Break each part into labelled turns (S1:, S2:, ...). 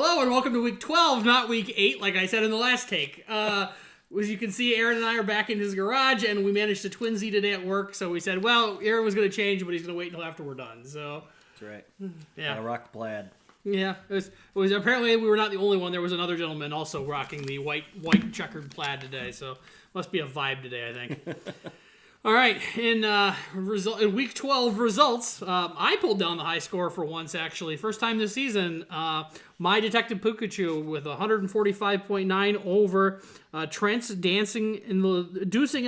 S1: Hello and welcome to week 12, not week 8, like I said in the last take. As you can see, Aaron and I are back in his garage, and we managed to twinsy today at work, so we said, well, Aaron was going to change, but he's going to wait until after we're done, so...
S2: That's right.
S1: Yeah.
S2: Gotta rock the plaid.
S1: Yeah, it was apparently we were not the only one. There was another gentleman also rocking the white checkered plaid today, so must be a vibe today, I think. All right, in week 12 results, I pulled down the high score for once, actually. First time this season, my Detective Pikachu with 145.9 over Trent's Deucing in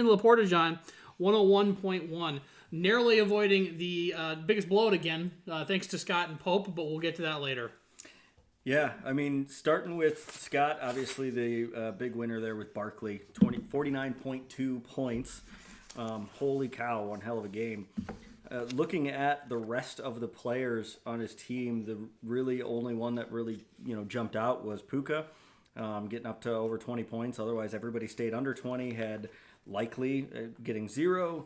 S1: La Porta-John, 101.1. Narrowly avoiding the biggest blowout again, thanks to Scott and Pope, but we'll get to that later.
S2: Yeah, I mean, starting with Scott, obviously the big winner there with Barkley, 49.2 points. Holy cow, one hell of a game. Looking at the rest of the players on his team, the really only one that really jumped out was Puka, getting up to over 20 points. Otherwise, everybody stayed under 20, had Likely getting 0.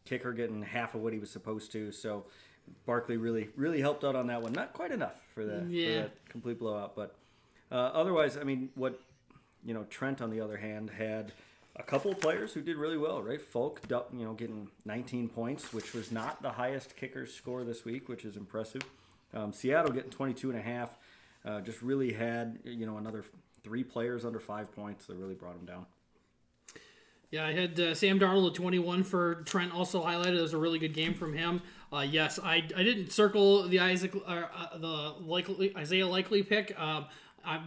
S2: Kicker getting half of what he was supposed to. So Barkley really helped out on that one. Not quite enough for that complete blowout, but otherwise, I mean, Trent on the other hand had a couple of players who did really well, right? Folk, getting 19 points, which was not the highest kicker's score this week, which is impressive. Seattle getting 22.5, just really had another 3 players under 5 points that really brought him down.
S1: Yeah, I had Sam Darnold at 21 for Trent also highlighted. It was a really good game from him. Yes, I didn't circle the Isaiah Likely pick.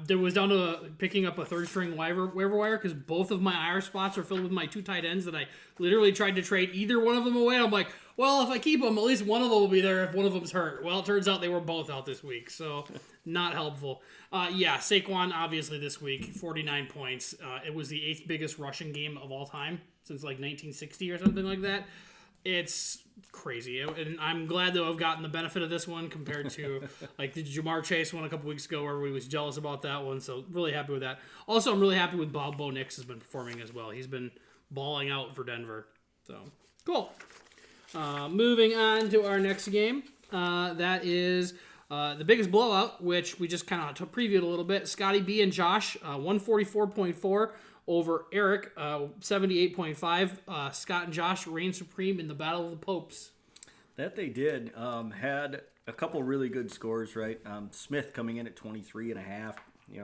S1: There was down to picking up a third-string waiver wire because both of my IR spots are filled with my 2 tight ends that I literally tried to trade either one of them away. I'm like, well, if I keep them, at least one of them will be there if one of them's hurt. Well, it turns out they were both out this week, so not helpful. Saquon, obviously, this week, 49 points. It was the 8th biggest rushing game of all time since, 1960 or something like that. It's crazy, and I'm glad that I've gotten the benefit of this one compared to the Jamar Chase one a couple weeks ago where everybody was jealous about that one, so really happy with that. Also, I'm really happy with Bob Bo Nix has been performing as well. He's been balling out for Denver, so cool. Moving on to our next game, that is the biggest blowout, which we just kind of previewed a little bit. Scotty B and Josh, 144.4 over Eric, 78.5. Scott and Josh reign supreme in the Battle of the Popes.
S2: That they did. Had a couple really good scores, right? Smith coming in at 23.5,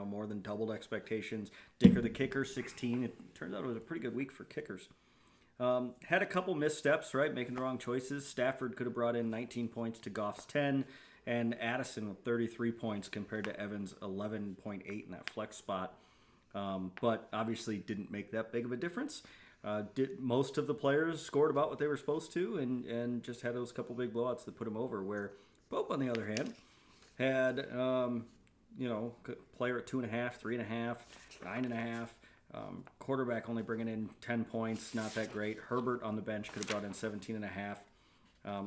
S2: more than doubled expectations. Dicker the kicker, 16. It turns out it was a pretty good week for kickers. Had a couple missteps, right? Making the wrong choices. Stafford could have brought in 19 points to Goff's 10, and Addison with 33 points compared to Evans' 11.8 in that flex spot. But obviously didn't make that big of a difference. Most of the players scored about what they were supposed to, and just had those couple big blowouts that put him over. Where Pope, on the other hand, had player at 2.5, 3.5, 9.5. Quarterback only bringing in 10 points, not that great. Herbert on the bench could have brought in 17.5.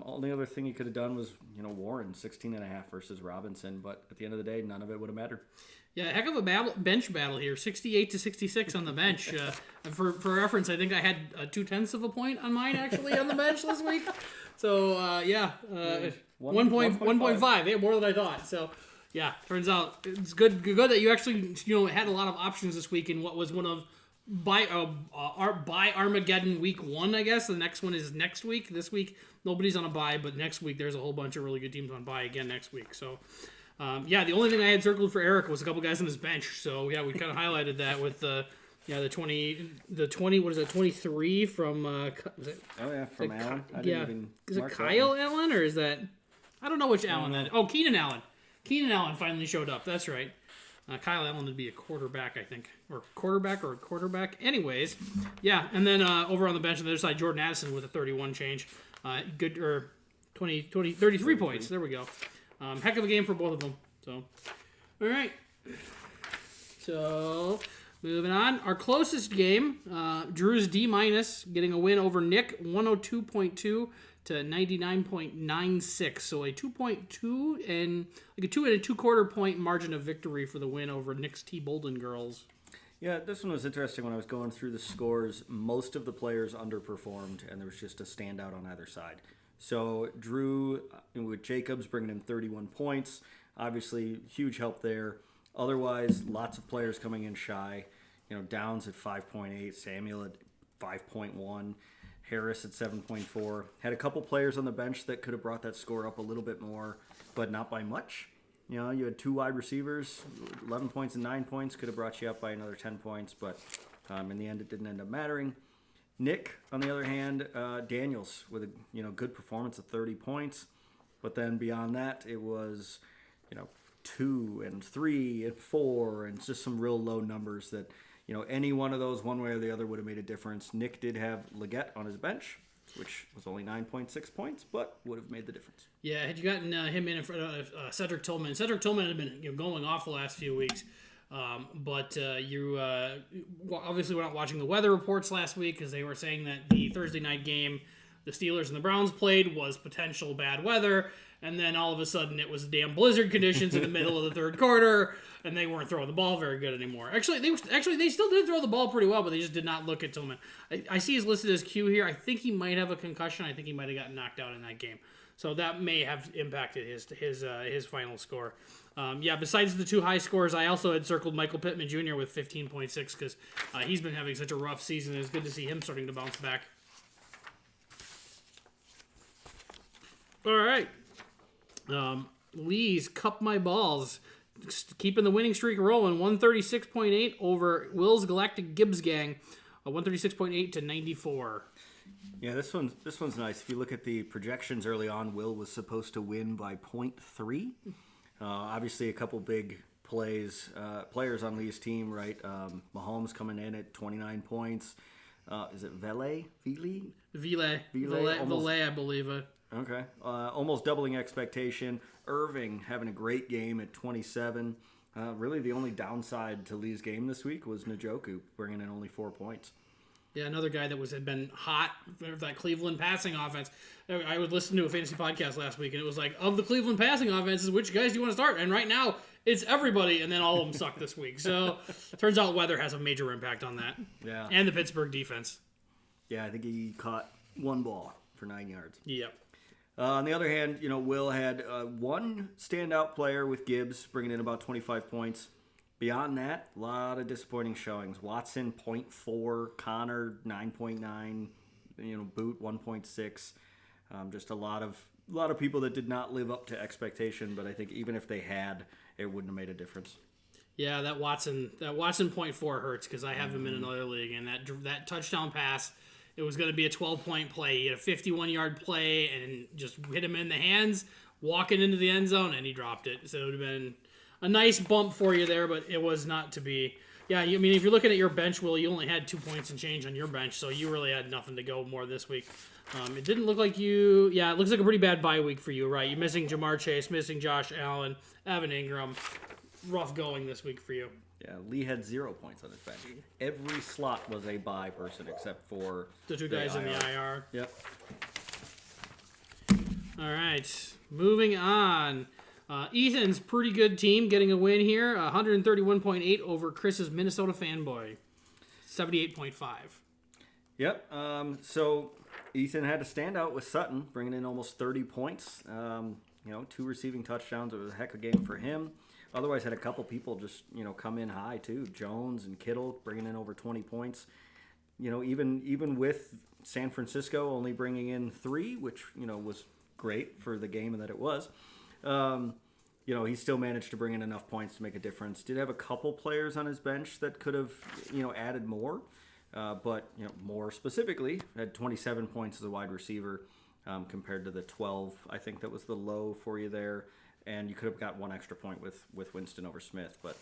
S2: Only other thing he could have done was, Warren, 16.5 versus Robinson. But at the end of the day, none of it would have mattered.
S1: Yeah, heck of a bench battle here. 68-66 on the bench. For reference, I think I had 0.2 of a point on mine, actually, on the bench this week. So, 1.5. Yeah, more than I thought. So, yeah, turns out it's good that you actually, had a lot of options this week in what was one of by Armageddon week 1, I guess. The next one is next week. This week, nobody's on a bye, but next week there's a whole bunch of really good teams on bye again next week. So, the only thing I had circled for Eric was a couple guys on his bench. So, yeah, we kind of highlighted that with the 20, what is it, 23 from, was it?
S2: Oh, yeah, from Allen.
S1: Is it Kyle Allen, or is that, I don't know which Allen that is. Oh, Keenan Allen. Keenan Allen finally showed up. That's right. Kyle Allen would be a quarterback, I think. Or quarterback. Anyways, yeah. And then over on the bench on the other side, Jordan Addison with a 31 change. 33 points. There we go. Heck of a game for both of them. So, all right. So, moving on. Our closest game, Drew's D- getting a win over Nick, 102.2 to 99.96. So a 2.2 and a 2 and a 2/4 point margin of victory for the win over Nick's T. Bolden girls.
S2: Yeah, this one was interesting when I was going through the scores. Most of the players underperformed, and there was just a standout on either side. So Drew with Jacobs bringing in 31 points. Obviously, huge help there. Otherwise, lots of players coming in shy. Downs at 5.8, Samuel at 5.1, Harris at 7.4. Had a couple players on the bench that could have brought that score up a little bit more, but not by much. You had two wide receivers, 11 points and 9 points, could have brought you up by another 10 points, but in the end, it didn't end up mattering. Nick, on the other hand, Daniels with a good performance of 30 points, but then beyond that, it was 2 and 3 and 4 and just some real low numbers that any one of those, one way or the other, would have made a difference. Nick did have Leggett on his bench, which was only 9.6 points, but would have made the difference.
S1: Yeah, had you gotten him in front of Cedric Tillman? Cedric Tillman had been going off the last few weeks, but you obviously were not watching the weather reports last week because they were saying that the Thursday night game the Steelers and the Browns played was potential bad weather, and then all of a sudden it was damn blizzard conditions in the middle of the third quarter, and they weren't throwing the ball very good anymore. Actually, they still did throw the ball pretty well, but they just did not look at Tillman. I see he's listed as Q here. I think he might have a concussion. I think he might have gotten knocked out in that game, so that may have impacted his final score. Besides the two high scores, I also had circled Michael Pittman Jr. with 15.6 because he's been having such a rough season. It's good to see him starting to bounce back. All right. Lee's Cup My Balls, keeping the winning streak rolling, 136.8 over Will's Galactic Gibbs Gang, 136.8 to 94.
S2: Yeah, this one's nice. If you look at the projections early on, Will was supposed to win by 0.3. Obviously, a couple big players on Lee's team, right? Mahomes coming in at 29 points. Is it Vele,
S1: I believe it.
S2: Okay. Almost doubling expectation. Irving having a great game at 27. Really, the only downside to Lee's game this week was Njoku bringing in only 4 points.
S1: Yeah, another guy that had been hot for that Cleveland passing offense. I would listen to a fantasy podcast last week, and it was like, of the Cleveland passing offenses, which guys do you want to start? And right now, it's everybody, and then all of them suck this week. So, turns out weather has a major impact on that.
S2: Yeah.
S1: And the Pittsburgh defense.
S2: Yeah, I think he caught one ball for 9 yards.
S1: Yep.
S2: On the other hand, Will had one standout player with Gibbs bringing in about 25 points. Beyond that, a lot of disappointing showings. Watson 0.4, Connor 9.9, Boot 1.6. Just a lot of people that did not live up to expectation. But I think even if they had, it wouldn't have made a difference.
S1: Yeah, that Watson 0.4 hurts because I have him in another league, and that touchdown pass. It was going to be a 12-point play. He had a 51-yard play and just hit him in the hands, walking into the end zone, and he dropped it. So it would have been a nice bump for you there, but it was not to be. Yeah, I mean, if you're looking at your bench, Will, you only had 2 points and change on your bench, so you really had nothing to go more this week. It didn't look like you. Yeah, it looks like a pretty bad bye week for you, right? You're missing Jamar Chase, missing Josh Allen, Evan Ingram. Rough going this week for you.
S2: Yeah, Lee had 0 points on his bench. Every slot was a bye person except for
S1: the two guys in the IR.
S2: Yep.
S1: All right, moving on. Ethan's pretty good team getting a win here, 131.8 over Chris's Minnesota Fanboy, 78.5.
S2: Yep. So Ethan had to stand out with Sutton, bringing in almost 30 points. 2 receiving touchdowns. It was a heck of a game for him. Otherwise, had a couple people just, come in high, too. Jones and Kittle bringing in over 20 points. Even with San Francisco only bringing in 3, which, was great for the game that it was, he still managed to bring in enough points to make a difference. Did have a couple players on his bench that could have, added more. But, more specifically, had 27 points as a wide receiver compared to the 12, I think that was the low for you there. And you could have got 1 extra point with Winston over Smith. But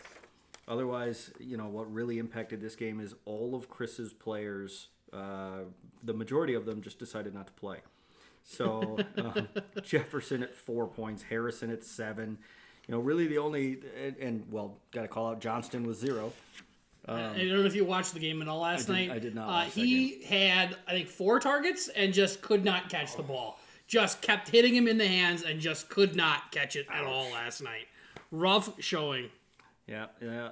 S2: otherwise, what really impacted this game is all of Chris's players, the majority of them just decided not to play. So Jefferson at 4 points, Harrison at 7. Really the only, got to call out Johnston with 0.
S1: I don't know if you watched the game at all last night.
S2: I did not watch
S1: he had, I think, 4 targets and just could not catch the ball. Just kept hitting him in the hands and just could not catch it at all last night. Rough showing.
S2: Yeah.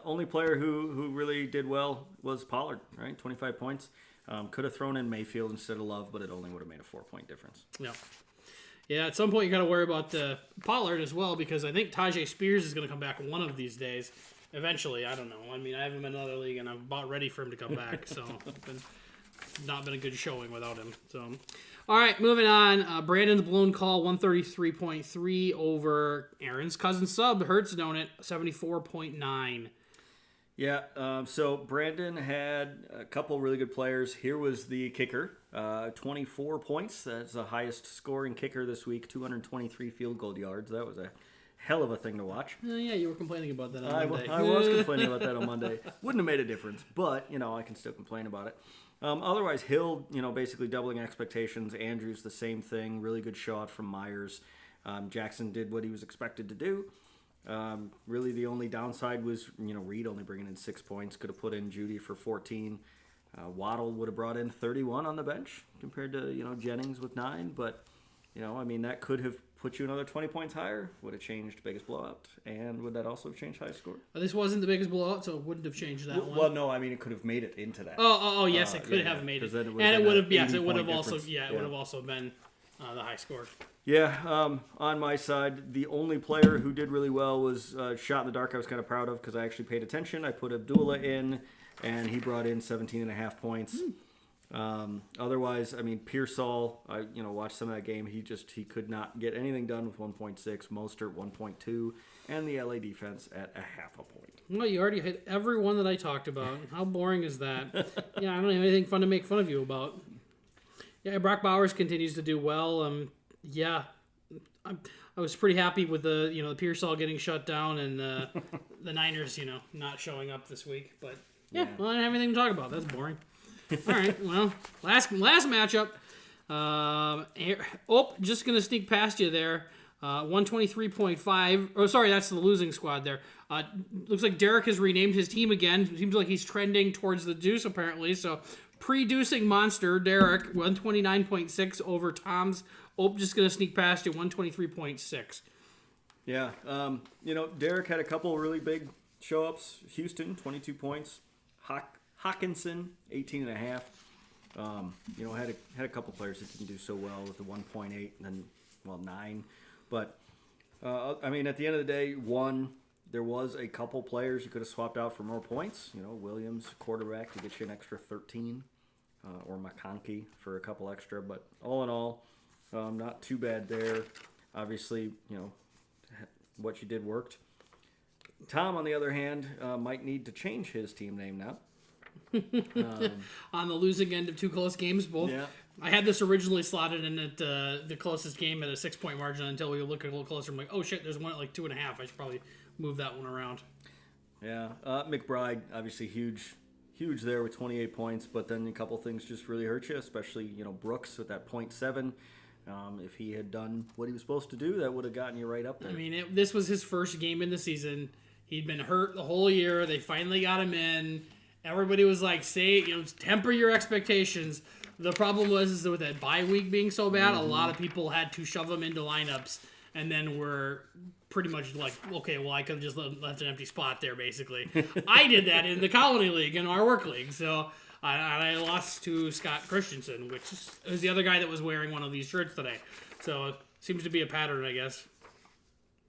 S2: Only player who really did well was Pollard, right? 25 points. Could have thrown in Mayfield instead of Love, but it only would have made a 4-point difference.
S1: Yeah. Yeah, at some point you got to worry about Pollard as well, because I think Tajay Spears is going to come back one of these days. Eventually, I don't know. I mean, I haven't been in another league, and I'm about ready for him to come back. So, not been a good showing without him. So, all right, moving on. Brandon's blown call 133.3 over Aaron's cousin sub Hurts Donut 74.9.
S2: Yeah, so Brandon had a couple really good players. Here was the kicker, 24 points. That's the highest scoring kicker this week, 223 field goal yards. That was a hell of a thing to watch.
S1: Yeah, you were complaining about that on Monday.
S2: I was complaining about that on Monday. Wouldn't have made a difference, but, I can still complain about it. Otherwise, Hill, basically doubling expectations. Andrews, the same thing. Really good shot from Myers. Jackson did what he was expected to do. Really, the only downside was, Reed only bringing in 6 points. Could have put in Judy for 14. Waddle would have brought in 31 on the bench compared to, Jennings with 9. But, that could have put you another 20 points higher. Would have changed biggest blowout. And would that also have changed high score?
S1: This wasn't the biggest blowout, so it wouldn't have changed that one.
S2: Well, no, it could have made it into that.
S1: Oh, yes, it could have made it. And it would have, yes, it would have also, it would have also been the high score.
S2: Yeah, on my side, the only player who did really well was Shot in the Dark. I was kind of proud of because I actually paid attention. I put Abdullah in, and he brought in 17.5 points. Otherwise, Pearsall, I watched some of that game. He could not get anything done with 1.6. Mostert 1.2, and the LA defense at a half a point.
S1: Well, you already hit every one that I talked about. How boring is that? Yeah, I don't have anything fun to make fun of you about. Yeah, Brock Bowers continues to do well. Yeah, I was pretty happy with the Pearsall getting shut down and the Niners, not showing up this week. But yeah, well, I don't have anything to talk about. That's boring. All right, well, last matchup. Just gonna sneak past you there. 123.5. Oh, sorry, that's the losing squad there. Looks like Derek has renamed his team again. Seems like he's trending towards the deuce apparently. So pre-deucing monster Derek 129.6 over Tom's. Just gonna sneak past you 123.6.
S2: Yeah, Derek had a couple really big show-ups. Houston 22 points. Hawkinson 18.5. Had a couple players that didn't do so well with the 1.8 and then 9. But at the end of the day, there was a couple players you could have swapped out for more points. Williams quarterback to get you an extra 13, or McConkey for a couple extra. But all in all, not too bad there. Obviously, what you did worked. Tom, on the other hand, might need to change his team name now.
S1: On the losing end of 2 close games, both. Yeah. I had this originally slotted in at the closest game at a 6-point margin until we look a little closer. I'm like, oh shit, there's one at like 2.5. I should probably move that one around. Yeah,
S2: McBride obviously huge there with 28 points, but then a couple things just really hurt you, especially Brooks with that 0.7. If he had done what he was supposed to do, that would have gotten you right up there.
S1: This was his first game in the season. He'd been hurt the whole year. They finally got him in. Everybody was like, temper your expectations. The problem was with that bye week being so bad, a lot of people had to shove him into lineups, and then were pretty much like, okay, well, I could have just left an empty spot there, basically. I did that in the Colony League, in our work league, so I lost to Scott Christensen, which is the other guy that was wearing one of these shirts today. So it seems to be a pattern, I guess.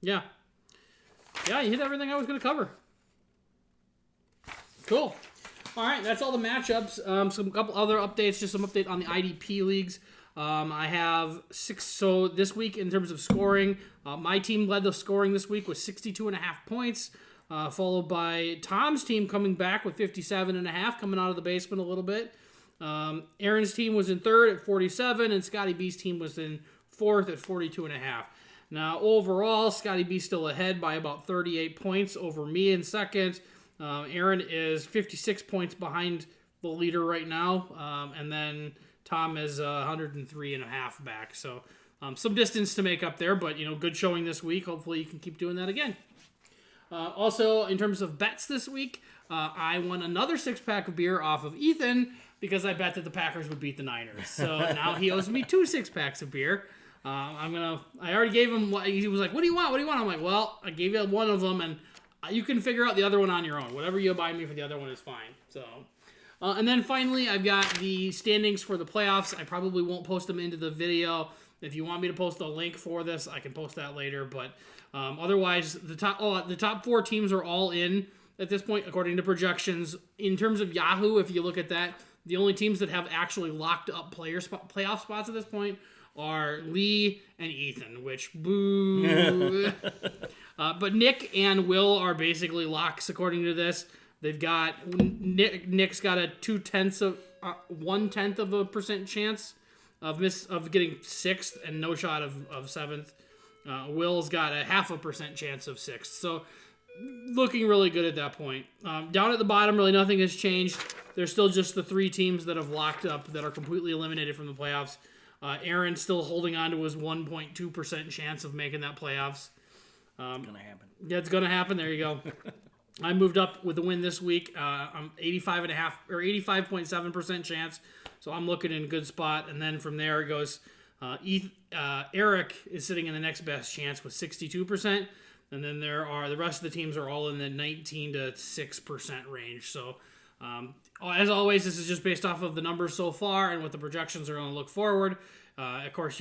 S1: Yeah. Yeah, you hit everything I was going to cover. Cool. All right, that's all the matchups. Some couple other updates, just some update on the IDP leagues. I have 6. So this week, in terms of scoring, my team led the scoring this week with 62.5 points, followed by Tom's team coming back with 57.5, coming out of the basement a little bit. Aaron's team was in third at 47, and Scotty B's team was in fourth at 42.5. Now, overall, Scotty B still ahead by about 38 points over me in second. Aaron is 56 points behind the leader right now, and then Tom is 103.5 back. So some distance to make up there, but good showing this week. Hopefully you can keep doing that again. Also, in terms of bets this week, I won another 6-pack of beer off of Ethan because I bet that the Packers would beat the Niners. So now he owes me 2 6-packs of beer. I already gave him. He was like, "What do you want? What do you want?" I'm like, "Well, I gave you one of them, and you can figure out the other one on your own. Whatever you buy me for the other one is fine." So, and then finally, I've got the standings for the playoffs. I probably won't post them into the video If you want me to post a link for this, I can post that later. But otherwise, the top 4 teams are all in at this point, according to projections. In terms of Yahoo, if you look at that, the only teams that have actually locked up playoff spots at this point are Lee and Ethan, which boo. But Nick and Will are basically locks according to this. They've got Nick's got a 0.1% chance of getting 6th and no shot of 7th. Will's got a 0.5% chance of 6th. So looking really good at that point. Down at the bottom, really nothing has changed. There's still just the 3 teams that have locked up that are completely eliminated from the playoffs. Aaron's still holding on to his 1.2% chance of making that playoffs.
S2: It's gonna happen.
S1: Yeah, it's gonna happen. There you go. I moved up with the win this week. I'm 85.5 or 85.7% chance, so I'm looking in a good spot. And then from there it goes. Eric is sitting in the next best chance with 62%, and then the rest of the teams are all in the 19 to 6% range. So, as always, this is just based off of the numbers so far and what the projections are going to look forward. Of course,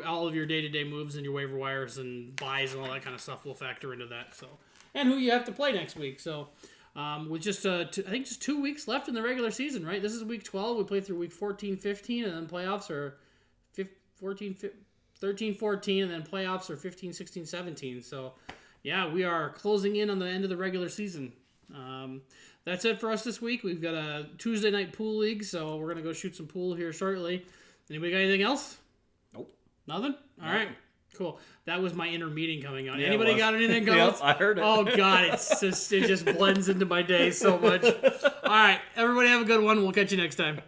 S1: all of your day-to-day moves and your waiver wires and buys and all that kind of stuff will factor into that. So, and who you have to play next week. So, with just I think just 2 weeks left in the regular season, right? This is week 12. We play through week 14, 15, and then playoffs are 13, 14, and then playoffs are 15, 16, 17. So, yeah, we are closing in on the end of the regular season. That's it for us this week. We've got a Tuesday night pool league, so we're going to go shoot some pool here shortly. Anybody got anything else?
S2: Nope.
S1: Nothing? All right. Cool. That was my inner meeting coming on.
S2: Yeah,
S1: Anybody got anything going?
S2: Yep, I heard it.
S1: Oh, God. It just blends into my day so much. All right. Everybody have a good one. We'll catch you next time.